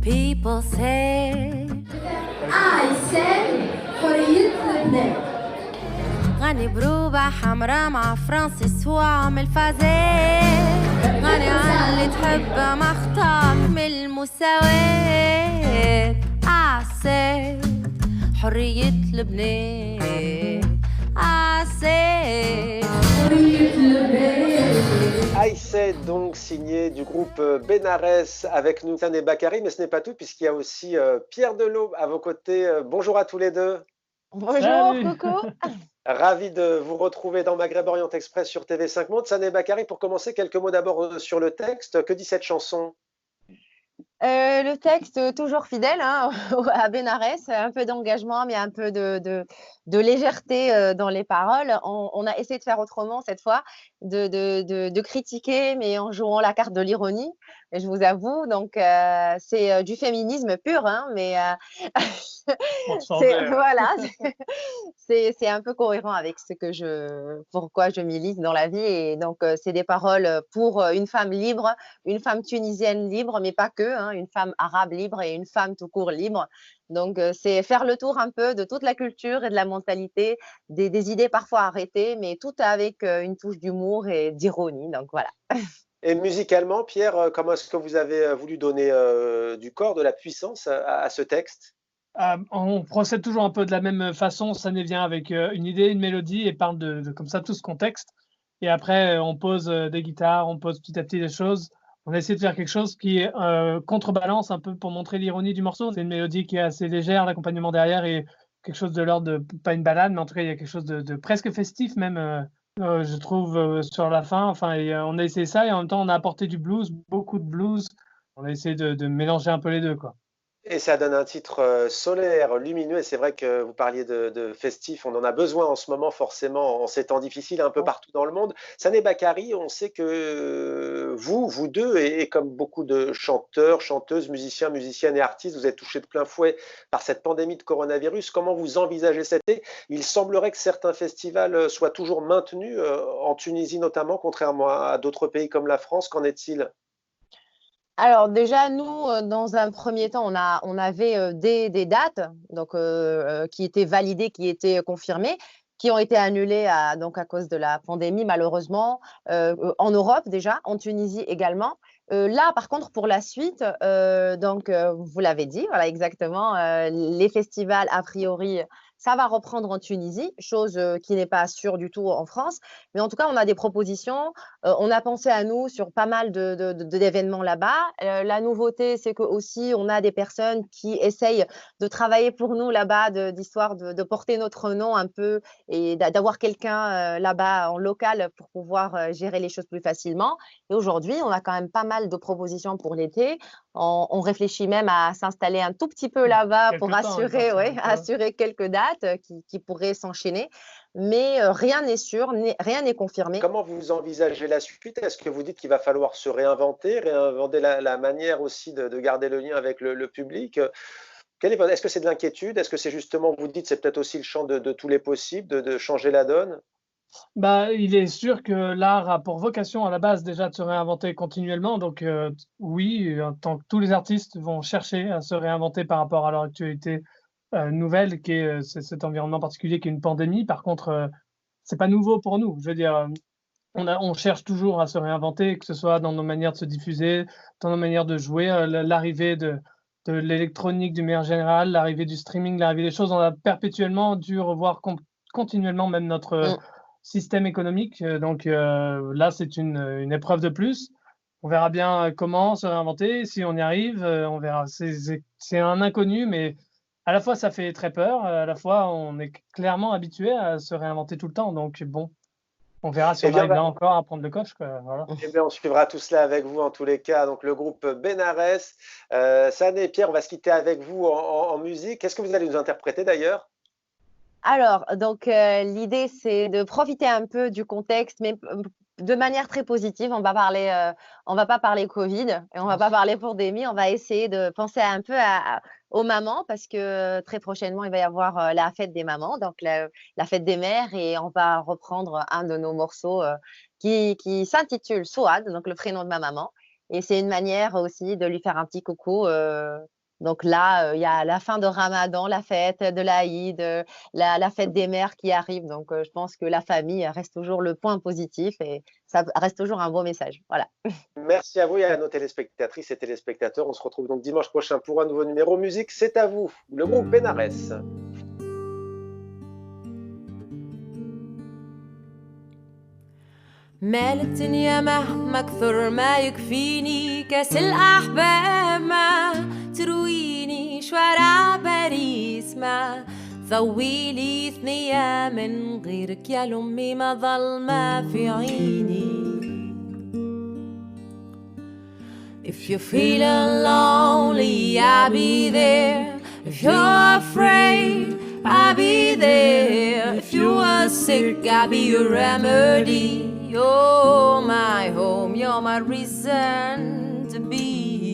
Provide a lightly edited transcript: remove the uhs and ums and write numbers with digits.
People say I said حرية لبنان. غني بروبة حمرا مع فرانسيس وعمل فازات. غني عاللي تحب مختار من المساواة. I said حرية لبنان. I said حرية لبنان. Aïssé, donc signé du groupe Benares, avec nous Sané Bakary, mais ce n'est pas tout puisqu'il y a aussi Pierre Delot à vos côtés. Bonjour à tous les deux. Bonjour, Salut. Coco. Ravi de vous retrouver dans Maghreb Orient Express sur TV5 Monde. Sané Bakary, pour commencer, quelques mots d'abord sur le texte. Que dit cette chanson? Le texte, toujours fidèle hein, à Benares, un peu d'engagement, mais un peu de légèreté dans les paroles. On a essayé de faire autrement cette fois, de critiquer, mais en jouant la carte de l'ironie, je vous avoue. Donc, c'est du féminisme pur, hein, mais voilà, c'est un peu cohérent avec pourquoi je milite dans la vie. Et donc, c'est des paroles pour une femme libre, une femme tunisienne libre, mais pas que, hein, une femme arabe libre et une femme tout court libre. Donc, c'est faire le tour un peu de toute la culture et de la mentalité, des idées parfois arrêtées, mais tout avec une touche d'humour et d'ironie. Donc, voilà. Et musicalement, Pierre, comment est-ce que vous avez voulu donner du corps, de la puissance à ce texte? On procède toujours un peu de la même façon. Ça vient avec une idée, une mélodie et parle comme ça tout ce contexte. Et après, on pose des guitares, on pose petit à petit des choses. On a essayé de faire quelque chose qui contrebalance un peu pour montrer l'ironie du morceau. C'est une mélodie qui est assez légère, l'accompagnement derrière est quelque chose de l'ordre de, pas une balade, mais en tout cas, il y a quelque chose de presque festif même, je trouve, sur la fin. Enfin, on a essayé ça et en même temps, on a apporté du blues, beaucoup de blues. On a essayé de mélanger un peu les deux, quoi. Et ça donne un titre solaire, lumineux, et c'est vrai que vous parliez de festif, on en a besoin en ce moment forcément en ces temps difficiles un peu partout dans le monde. Sané Bakary, on sait que vous deux, et comme beaucoup de chanteurs, chanteuses, musiciens, musiciennes et artistes, vous êtes touchés de plein fouet par cette pandémie de coronavirus. Comment vous envisagez cet été? Il semblerait que certains festivals soient toujours maintenus, en Tunisie notamment, contrairement à d'autres pays comme la France. Qu'en est-il? Alors déjà, nous, dans un premier temps, on avait des dates donc, qui étaient validées, qui étaient confirmées, qui ont été annulées donc à cause de la pandémie, malheureusement, en Europe déjà, en Tunisie également. Là, par contre, pour la suite, donc, vous l'avez dit, voilà exactement, les festivals, a priori, ça va reprendre en Tunisie, chose qui n'est pas sûre du tout en France. Mais en tout cas, on a des propositions. On a pensé à nous sur pas mal d'événements là-bas. La nouveauté, c'est que aussi on a des personnes qui essayent de travailler pour nous là-bas, d'histoire de porter notre nom un peu et d'avoir quelqu'un là-bas en local pour pouvoir gérer les choses plus facilement. Et aujourd'hui, on a quand même pas mal de propositions pour l'été. On réfléchit même à s'installer un tout petit peu là-bas pour assurer quelques dates qui pourraient s'enchaîner. Mais rien n'est sûr, rien n'est confirmé. Comment vous envisagez la suite? Est-ce que vous dites qu'il va falloir se réinventer la manière aussi de garder le lien avec le public? Est-ce que c'est de l'inquiétude? Est-ce que c'est justement, vous dites, c'est peut-être aussi le champ de tous les possibles, de changer la donne? Bah, il est sûr que l'art a pour vocation à la base déjà de se réinventer continuellement. Donc oui, tant que tous les artistes vont chercher à se réinventer par rapport à leur actualité nouvelle, qui est cet environnement particulier qui est une pandémie. Par contre, c'est pas nouveau pour nous. Je veux dire, on cherche toujours à se réinventer, que ce soit dans nos manières de se diffuser, dans nos manières de jouer, l'arrivée de l'électronique d'une manière générale, l'arrivée du streaming, l'arrivée des choses. On a perpétuellement dû revoir continuellement même notre système économique. Donc là, c'est une épreuve de plus. On verra bien comment se réinventer. Si on y arrive, on verra. C'est un inconnu, mais à la fois, ça fait très peur. À la fois, on est clairement habitué à se réinventer tout le temps. Donc bon, on verra si Eh on bien, arrive là encore à prendre le coche, quoi. Voilà. eh bien, on suivra tout cela avec vous en tous les cas. Donc, le groupe Benares. Sané et Pierre, on va se quitter avec vous en musique. Qu'est-ce que vous allez nous interpréter d'ailleurs? Alors, donc, l'idée, c'est de profiter un peu du contexte, mais de manière très positive. On va pas parler Covid et on va pas parler pandémie. On va essayer de penser un peu aux mamans parce que très prochainement, il va y avoir la fête des mamans, donc la fête des mères, et on va reprendre un de nos morceaux qui s'intitule Souad, donc le prénom de ma maman. Et c'est une manière aussi de lui faire un petit coucou Donc là, il y a la fin de Ramadan, la fête de l'Aïd, la fête des mères qui arrive. Donc, je pense que la famille reste toujours le point positif et ça reste toujours un beau message. Voilà. Merci à vous et à nos téléspectatrices et téléspectateurs. On se retrouve donc dimanche prochain pour un nouveau numéro musique. C'est à vous, le groupe Benares. مال الدنيا مهما كثر ما يكفيني كاس الأحباب ما ترويني شوارع باريس ما ضويلي ثنية من غيرك يا لأمي ما ظل ما في عيني If you're feeling lonely, I'll be there. If you're afraid, I'll be there. If you are sick, I'll be your remedy. You're my home, you're my reason to be